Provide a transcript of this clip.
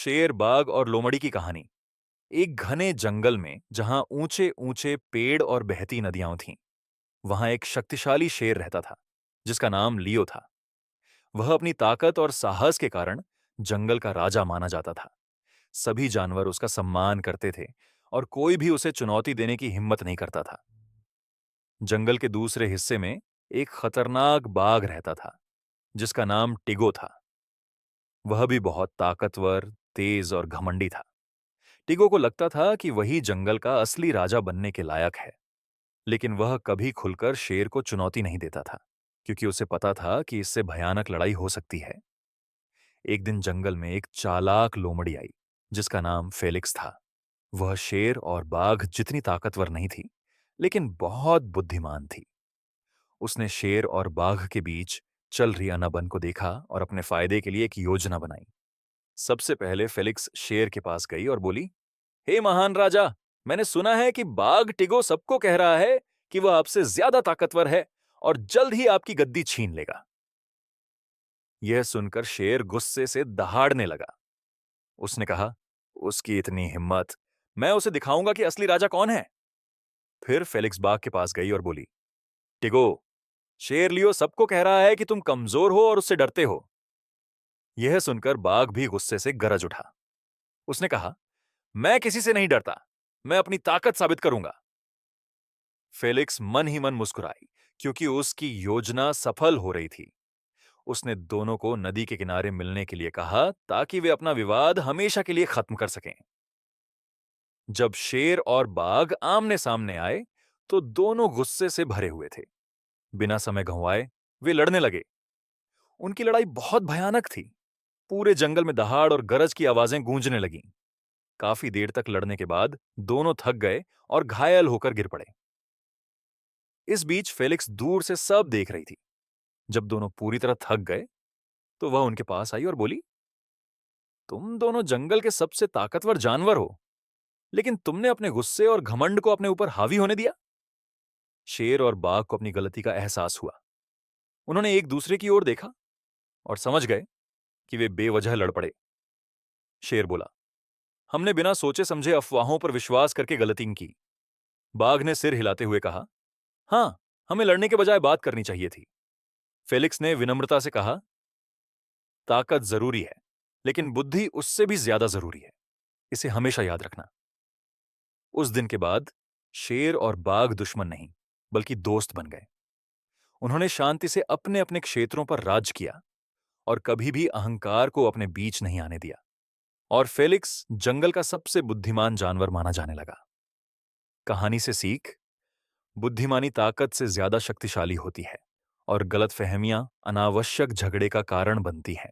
शेर, बाघ और लोमड़ी की कहानी। एक घने जंगल में जहां ऊंचे ऊंचे पेड़ और बहती नदियां थीं, वहां एक शक्तिशाली शेर रहता था जिसका नाम लियो था। वह अपनी ताकत और साहस के कारण जंगल का राजा माना जाता था। सभी जानवर उसका सम्मान करते थे और कोई भी उसे चुनौती देने की हिम्मत नहीं करता था। जंगल के दूसरे हिस्से में एक खतरनाक बाघ रहता था जिसका नाम टिगो था। वह भी बहुत ताकतवर, तेज और घमंडी था। टिगो को लगता था कि वही जंगल का असली राजा बनने के लायक है, लेकिन वह कभी खुलकर शेर को चुनौती नहीं देता था, क्योंकि उसे पता था कि इससे भयानक लड़ाई हो सकती है। एक दिन जंगल में एक चालाक लोमड़ी आई, जिसका नाम फेलिक्स था। वह शेर और बाघ जितनी ताकतवर नहीं थी, लेकिन बहुत बुद्धिमान थी। उसने शेर और बाघ के बीच चल रही अनाबन को देखा और अपने फायदे के लिए एक योजना बनाई। सबसे पहले फेलिक्स शेर के पास गई और बोली, हे महान राजा, मैंने सुना है कि बाघ टिगो सबको कह रहा है कि वह आपसे ज्यादा ताकतवर है और जल्द ही आपकी गद्दी छीन लेगा। यह सुनकर शेर गुस्से से दहाड़ने लगा। उसने कहा, उसकी इतनी हिम्मत, मैं उसे दिखाऊंगा कि असली राजा कौन है। फिर फेलिक्स बाघ के पास गई और बोली, टिगो, शेर लियो सबको कह रहा है कि तुम कमजोर हो और उससे डरते हो। यह सुनकर बाघ भी गुस्से से गरज उठा। उसने कहा, मैं किसी से नहीं डरता, मैं अपनी ताकत साबित करूंगा। फेलिक्स मन ही मन मुस्कुराई, क्योंकि उसकी योजना सफल हो रही थी। उसने दोनों को नदी के किनारे मिलने के लिए कहा ताकि वे अपना विवाद हमेशा के लिए खत्म कर सकें। जब शेर और बाघ आमने सामने आए, तो दोनों गुस्से से भरे हुए थे। बिना समय गंवाए वे लड़ने लगे। उनकी लड़ाई बहुत भयानक थी। पूरे जंगल में दहाड़ और गरज की आवाजें गूंजने लगीं। काफी देर तक लड़ने के बाद दोनों थक गए और घायल होकर गिर पड़े। इस बीच फेलिक्स दूर से सब देख रही थी। जब दोनों पूरी तरह थक गए, तो वह उनके पास आई और बोली, तुम दोनों जंगल के सबसे ताकतवर जानवर हो, लेकिन तुमने अपने गुस्से और घमंड को अपने ऊपर हावी होने दिया। शेर और बाघ को अपनी गलती का एहसास हुआ। उन्होंने एक दूसरे की ओर देखा और समझ गए कि वे बेवजह लड़ पड़े। शेर बोला, हमने बिना सोचे समझे अफवाहों पर विश्वास करके गलती की। बाघ ने सिर हिलाते हुए कहा, हां, हमें लड़ने के बजाय बात करनी चाहिए थी। फेलिक्स ने विनम्रता से कहा, ताकत जरूरी है, लेकिन बुद्धि उससे भी ज्यादा जरूरी है। इसे हमेशा याद रखना। उस दिन के बाद शेर और बाघ दुश्मन नहीं, बल्कि दोस्त बन गए। उन्होंने शांति से अपने अपने क्षेत्रों पर राज किया और कभी भी अहंकार को अपने बीच नहीं आने दिया। और फेलिक्स जंगल का सबसे बुद्धिमान जानवर माना जाने लगा। कहानी से सीख, बुद्धिमानी ताकत से ज्यादा शक्तिशाली होती है और गलतफहमियां अनावश्यक झगड़े का कारण बनती हैं।